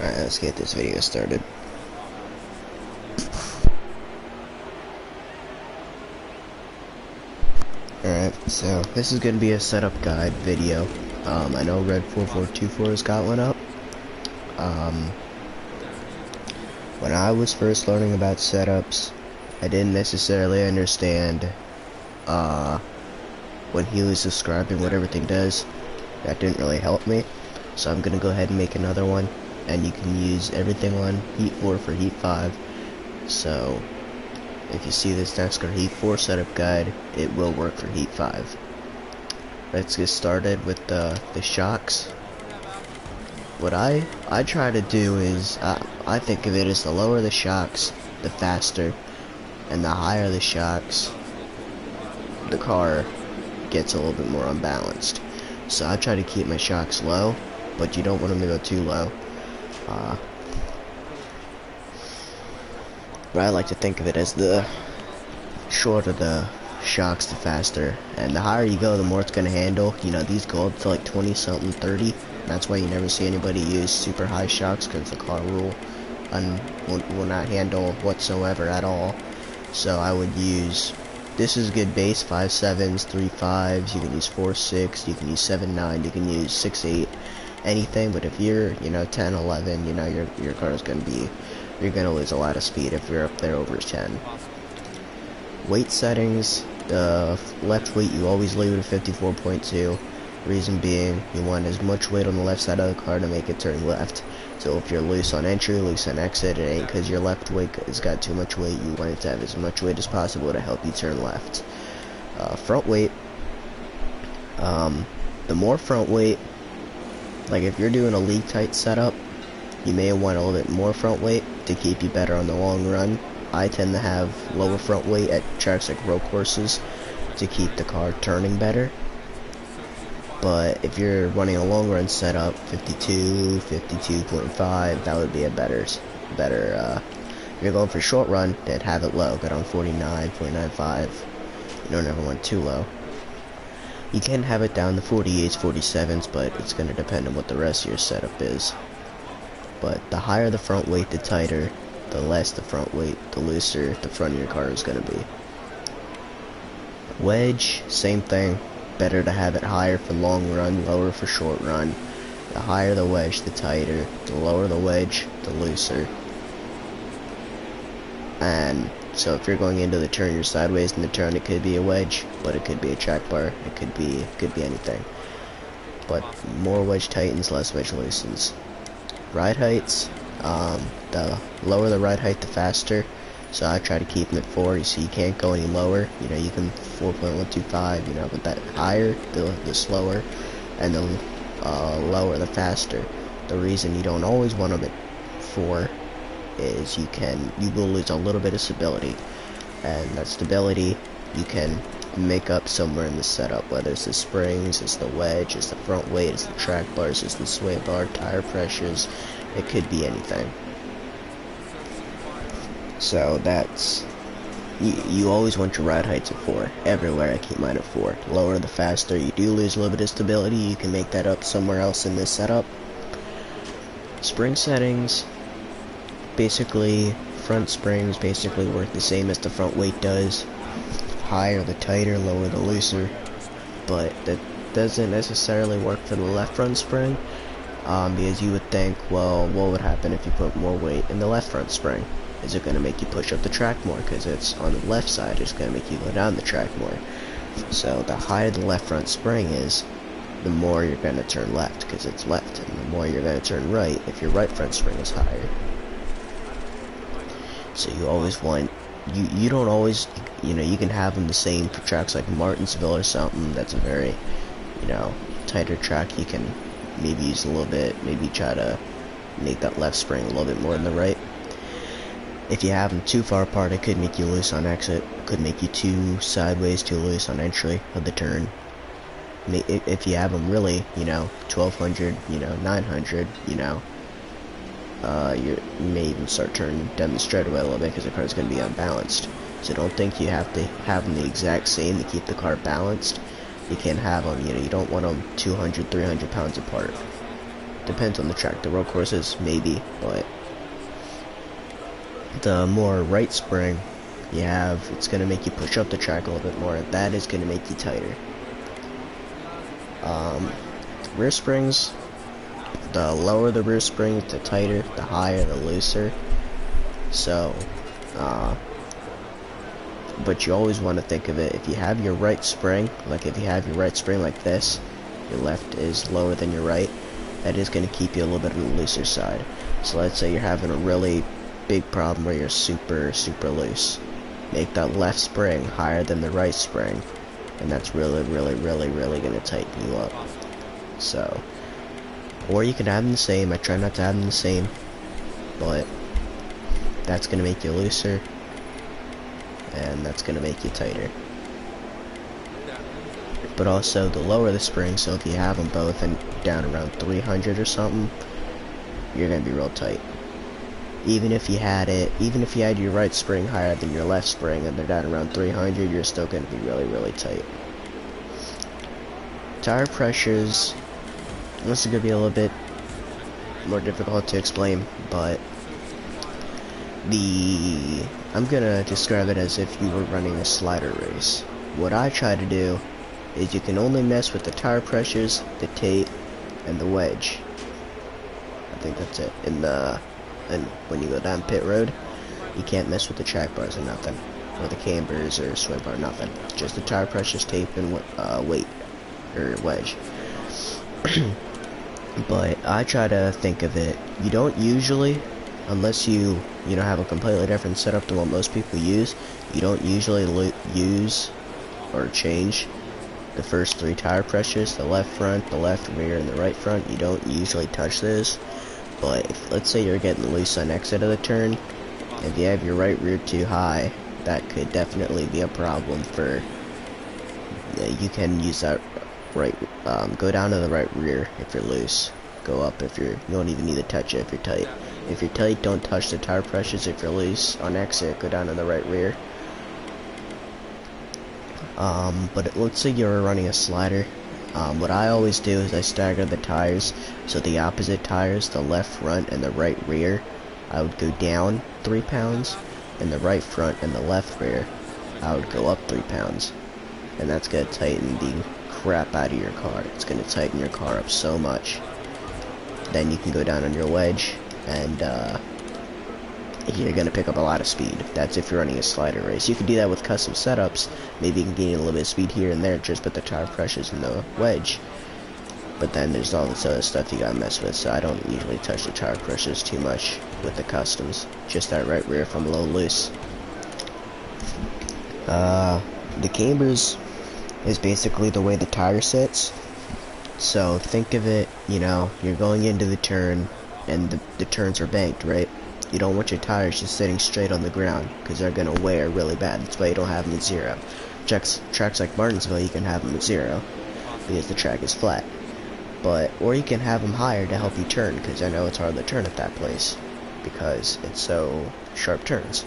Alright, let's get this video started. Alright, so this is going to be a setup guide video. I know Red 4424 has got one up. When I was first learning about setups, I didn't necessarily understand when he was describing what everything does. That didn't really help me. So I'm going to go ahead and make another one. And you can use everything on Heat 4 for Heat 5. So if you see this NASCAR Heat 4 setup guide, it will work for Heat 5. Let's get started with the shocks. What I try to do is, I think of it as the lower the shocks, the faster, and the higher the shocks, the car gets a little bit more unbalanced. So I try to keep my shocks low, but you don't want them to go too low. But I like to think of it as the shorter the shocks, the faster, and the higher you go, the more it's going to handle. You know, these go up to like 20 something, 30. That's why you never see anybody use super high shocks, because the car will not handle whatsoever at all. So I would use, this is good base, 5.7s, 3.5s, you can use 4.6, you can use 7.9, you can use 6.8, anything. But if you're, 10, 11, your car is going to be, you're going to lose a lot of speed if you're up there over 10. Weight settings, the left weight you always leave it at 54.2. Reason being, you want as much weight on the left side of the car to make it turn left. So if you're loose on entry, loose on exit, it ain't because your left weight has got too much weight. You want it to have as much weight as possible to help you turn left. Front weight, the more front weight, like if you're doing a league tight setup, you may want a little bit more front weight to keep you better on the long run. I tend to have lower front weight at tracks like road courses to keep the car turning better. But if you're running a long run setup, 52, 52.5, that would be a better, if you're going for short run, then have it low, get on 49.95, you don't ever want too low. You can have it down to 48s, 47s, but it's going to depend on what the rest of your setup is. But the higher the front weight, the tighter, the less the front weight, the looser the front of your car is going to be. Wedge, same thing. Better to have it higher for long run, lower for short run. The higher the wedge, the tighter. The lower the wedge, the looser. And so if you're going into the turn, you're sideways in the turn, it could be a wedge, but it could be a track bar, it could be anything. But more wedge tightens, less wedge loosens. Ride heights, the lower the ride height, the faster. So I try to keep them at 4, so you can't go any lower. You can 4.125, but that higher, the slower, and the lower, the faster. The reason you don't always want them at 4 is you will lose a little bit of stability. And that stability you can make up somewhere in the setup, whether it's the springs, it's the wedge, it's the front weight, it's the track bars, it's the sway bar, tire pressures, it could be anything. So that's, you always want your ride heights at 4. Everywhere I keep mine at 4. Lower the faster. You do lose a little bit of stability. You can make that up somewhere else in this setup. Spring settings, basically, front springs basically work the same as the front weight does. Higher the tighter, lower the looser. But that doesn't necessarily work for the left front spring. Because you would think, well, what would happen if you put more weight in the left front spring? Is it going to make you push up the track more? Because it's on the left side, it's going to make you go down the track more. So the higher the left front spring is, the more you're going to turn left, because it's left, and the more you're going to turn right if your right front spring is higher. So you always want, you don't always, you can have them the same for tracks like Martinsville or something. That's a very, tighter track. You can maybe use a little bit, maybe try to make that left spring a little bit more than the right. If you have them too far apart, it could make you loose on exit. It could make you too sideways, too loose on entry of the turn. If you have them really, 1200, 900, you may even start turning down the straightaway a little bit because the car's going to be unbalanced. So don't think you have to have them the exact same to keep the car balanced. You can't have them, you don't want them 200, 300 pounds apart. Depends on the track. The road courses, maybe, but the more right spring you have, it's going to make you push up the track a little bit more. That is going to make you tighter. Rear springs, the lower the rear spring, the tighter, the higher, the looser. So, but you always want to think of it, if you have your right spring, like if you have your right spring like this, your left is lower than your right, that is going to keep you a little bit on the looser side. So let's say you're having a really big problem where you're super loose. Make that left spring higher than the right spring, and that's really going to tighten you up. So, or you can have them the same. I try not to have them the same, but that's going to make you looser, and that's going to make you tighter. But also, the lower the spring, so if you have them both and down around 300 or something, you're going to be real tight. Even if you had your right spring higher than your left spring and they're down around 300, you're still going to be really tight. Tire pressures, this is going to be a little bit more difficult to explain, but I'm going to describe it as if you were running a slider race. What I try to do is you can only mess with the tire pressures, the tape, and the wedge. I think that's it. And when you go down pit road, you can't mess with the track bars or nothing, or the cambers or sway bar, nothing. Just the tire pressures, tape, and weight or wedge. But I try to think of it. You don't usually, unless you have a completely different setup than what most people use, you don't usually use or change the first 3 tire pressures, the left front, the left rear, and the right front. You don't usually touch those. But if, let's say you're getting loose on exit of the turn, if you have your right rear too high, that could definitely be a problem for, you can use that right, go down to the right rear if you're loose, go up if you don't even need to touch it if you're tight. If you're tight, don't touch the tire pressures. If you're loose on exit, go down to the right rear. But let's say you're running a slider. What I always do is I stagger the tires, so the opposite tires, the left front and the right rear, I would go down 3 pounds, and the right front and the left rear, I would go up 3 pounds. And that's going to tighten the crap out of your car. It's going to tighten your car up so much. Then you can go down on your wedge, and you're going to pick up a lot of speed. That's if you're running a slider race. You can do that with custom setups. Maybe you can gain a little bit of speed here and there just with the tire pressures and the wedge. But then there's all this other stuff you gotta mess with, so I don't usually touch the tire pressures too much with the customs. Just that right rear if I'm a little loose. The cambers is basically the way the tire sits. So think of it, you're going into the turn and the turns are banked, right? You don't want your tires just sitting straight on the ground, because they're going to wear really bad. That's why you don't have them at 0. Tracks like Martinsville, you can have them at 0, because the track is flat. Or you can have them higher to help you turn, because I know it's hard to turn at that place, because it's so sharp turns.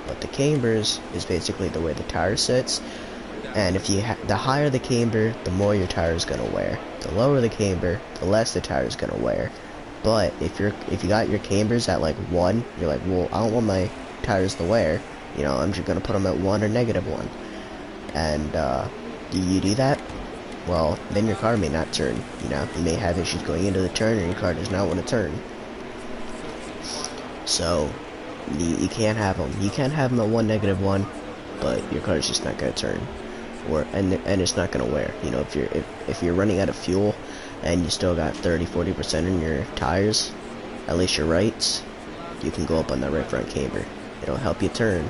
But the cambers is basically the way the tire sits, and if the higher the camber, the more your tire is going to wear. The lower the camber, the less the tire is going to wear. But if you got your cambers at like 1, you're like, well, I don't want my tires to wear. I'm just gonna put them at 1 or -1. And you do that, well, then your car may not turn. You may have issues going into the turn, and your car does not want to turn. So you can't have them. You can have them at 1 -1, but your car is just not gonna turn, and it's not gonna wear. If you're running out of fuel and you still got 30-40% in your tires, at least your rights, you can go up on the right front camber. It'll help you turn.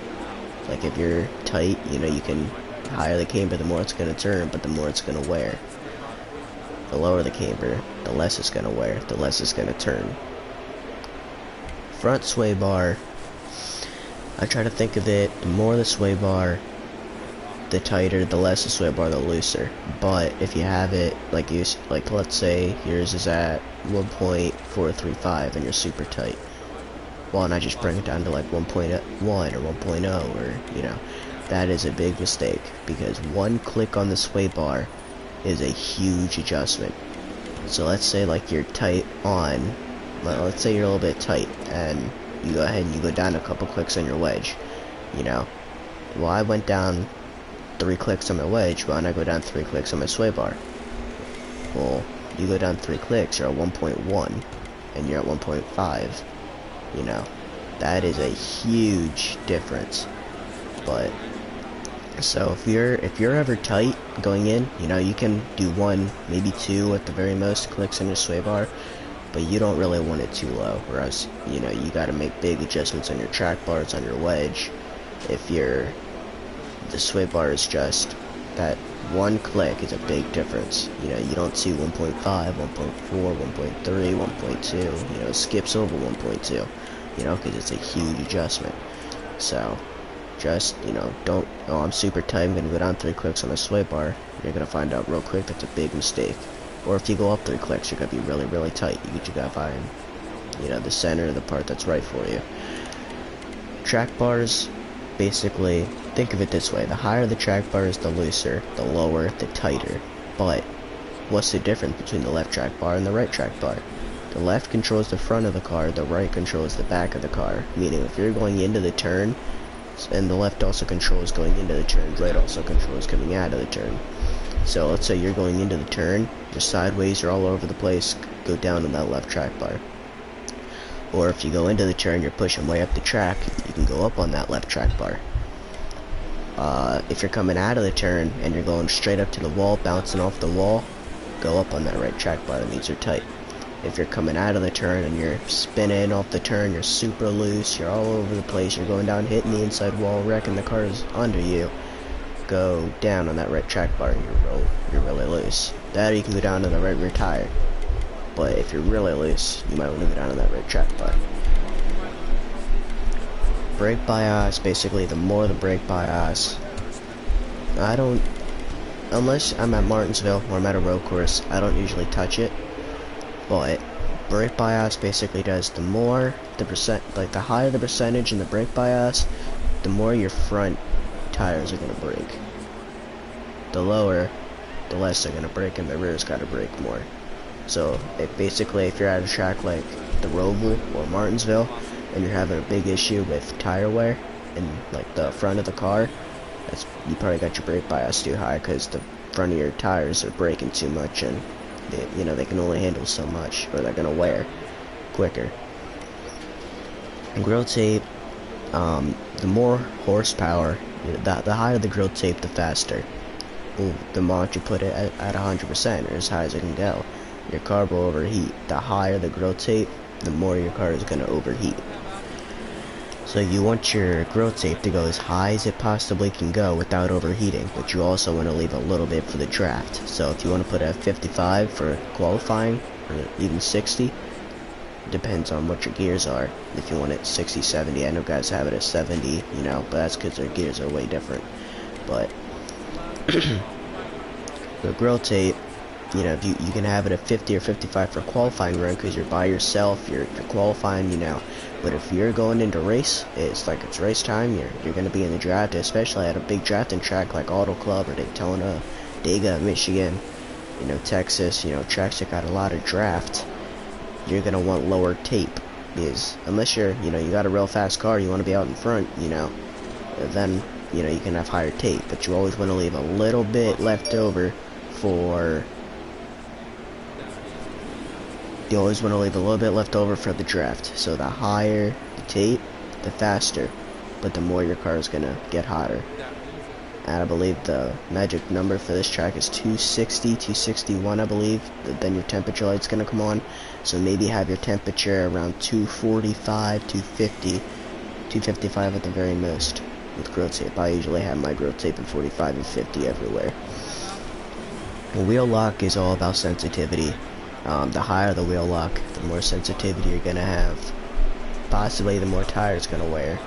Like if you're tight, you can higher the camber, the more it's going to turn, but the more it's going to wear. The lower the camber, the less it's going to wear, the less it's going to turn. Front sway bar, I try to think of it, the more the sway bar, the tighter, the less the sway bar, the looser. But if you have it, like let's say yours is at 1.435 and you're super tight, why not just bring it down to like 1.1 or 1.0, or that is a big mistake, because one click on the sway bar is a huge adjustment. So let's say like you're tight on, well, let's say you're a little bit tight, and you go ahead and you go down a couple clicks on your wedge, you know. Well, I went down 3 clicks on my wedge, why don't I go down 3 clicks on my sway bar? Well, you go down 3 clicks, you're at 1.1, and you're at 1.5, you know. That is a huge difference. But so if you're ever tight going in, you know, you can do 1, maybe 2 at the very most clicks on your sway bar, but you don't really want it too low, or else, you know, you got to make big adjustments on your track bars, on your wedge. If the sway bar is just that 1 click is a big difference. You know, you don't see 1.5, 1.4, 1.3, 1.2, you know, skips over 1.2, you know, because it's a huge adjustment. So just, you know, don't, oh, I'm super tight, I'm gonna go down 3 clicks on my sway bar. You're gonna find out real quick that's a big mistake. Or if you go up 3 clicks, you're gonna be really, really tight. You gotta find, you know, the center, the part that's right for you. Track bars, basically, think of it this way: the higher the track bar is, the looser; the lower, the tighter. But what's the difference between the left track bar and the right track bar? The left controls the front of the car, the right controls the back of the car. Meaning, if you're going into the turn, and the left also controls going into the turn, right also controls coming out of the turn. So let's say you're going into the turn, you're sideways, you're all over the place, go down on that left track bar. Or if you go into the turn, you're pushing way up the track, you can go up on that left track bar. If you're coming out of the turn and you're going straight up to the wall, bouncing off the wall, go up on that right track bar. That means you're tight. If you're coming out of the turn and you're spinning off the turn, you're super loose, you're all over the place, you're going down, hitting the inside wall, wrecking the cars under you, go down on that right track bar, you're really loose. That, or you can go down on the right rear tire. But if you're really loose, you might want to go down on that right track bar. Brake bias, basically, the more the brake bias, unless I'm at Martinsville or I'm at a road course, I don't usually touch it. But brake bias basically does, the more the the higher the percentage in the brake bias, the more your front tires are gonna brake. The lower, the less they're gonna brake, and the rear's gotta brake more. So basically, if you're at a track like the Roval or Martinsville, and you're having a big issue with tire wear in like the front of the car, you probably got your brake bias too high, because the front of your tires are braking too much, and they can only handle so much, or they're gonna wear quicker. And grill tape, the more horsepower, the higher the grill tape, the faster. The more you put it at 100%, or as high as it can go, your car will overheat. The higher the grill tape, the more your car is gonna overheat. So you want your grill tape to go as high as it possibly can go without overheating, but you also want to leave a little bit for the draft. So if you want to put it at 55 for qualifying, or even 60, depends on what your gears are. If you want it 60, 70, I know guys have it at 70, you know, but that's because their gears are way different. But the grill tape, you know, you can have it at 50 or 55 for qualifying run, because you're by yourself, you're qualifying, you know. But if you're going into race, it's like it's race time, you're going to be in the draft, especially at a big drafting track like Auto Club or Daytona, Dega, Michigan, you know, Texas, you know, tracks that got a lot of draft. You're going to want lower tape, because unless you're, you know, you got a real fast car, you want to be out in front, you know, then, you know, you can have higher tape, but you always want to leave a little bit left over for... You always want to leave a little bit left over for the draft. So the higher the tape, the faster, but the more your car is gonna get hotter. And I believe the magic number for this track is 260, 261, I believe. Then your temperature light's gonna come on. So maybe have your temperature around 245, 250, 255 at the very most with grill tape. I usually have my grill tape in 45 and 50 everywhere. Wheel lock is all about sensitivity. The higher the wheel lock, the more sensitivity you're gonna have. Possibly the more tires gonna wear.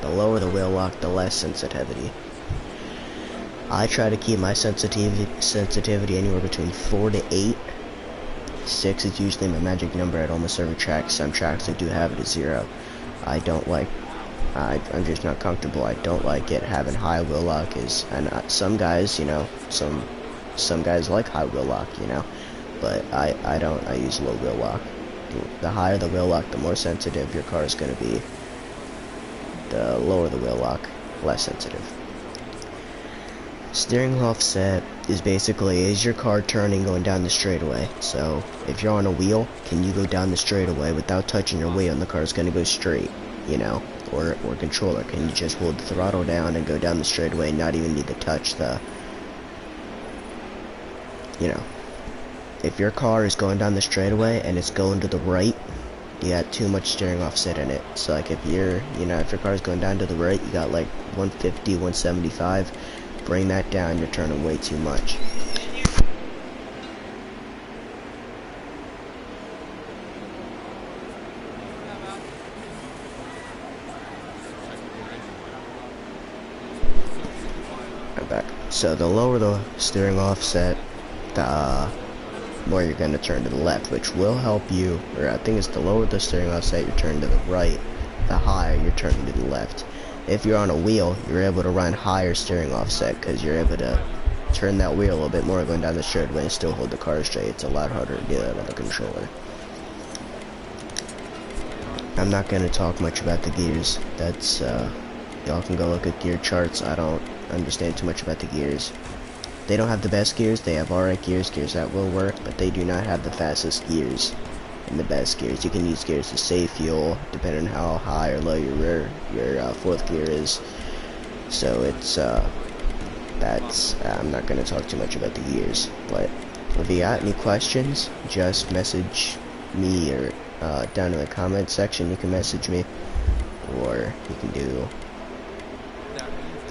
The lower the wheel lock, the less sensitivity. I try to keep my sensitivity anywhere between 4 to 8. 6 is usually my magic number at almost every track. Some tracks I do have it at 0. I don't like, I'm just not comfortable. I don't like it having high wheel lock, and some guys, you know, some guys like high wheel lock, you know. but I don't. I use low wheel lock. The higher the wheel lock, the more sensitive your car is going to be. The lower the wheel lock, less sensitive. Steering offset is basically, is your car turning going down the straightaway? So if you're on a wheel, can you go down the straightaway without touching your wheel and the car is going to go straight, you know? Or controller, can you just hold the throttle down and go down the straightaway and not even need to touch the, you know? If your car is going down the straightaway and it's going to the right, you got too much steering offset in it. So like if you're, you know, if your car is going down to the right, you got like 150, 175, bring that down, you're turning way too much. I'm back. So the lower the steering offset, the more you're going to turn to the left, which will help you, or I think it's the lower the steering offset, you're turning to the right, the higher you're turning to the left. If you're on a wheel, you're able to run higher steering offset because you're able to turn that wheel a little bit more going down the straightaway and still hold the car straight. It's a lot harder to do that on the controller. I'm not going to talk much about the gears. That's, y'all can go look at gear charts. I don't understand too much about the gears. They don't have the best gears. They have alright gears, gears that will work, but they do not have the fastest gears and the best gears. You can use gears to save fuel depending on how high or low your fourth gear is. So it's that's I'm not going to talk too much about the gears, but if you got any questions, just message me, or down in the comment section you can message me, or you can do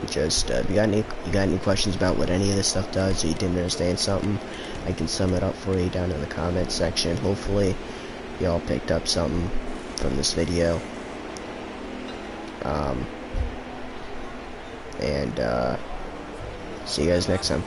just if you got any questions about what any of this stuff does, or you didn't understand something, I can sum it up for you down in the comment section. Hopefully y'all picked up something from this video, and see you guys next time.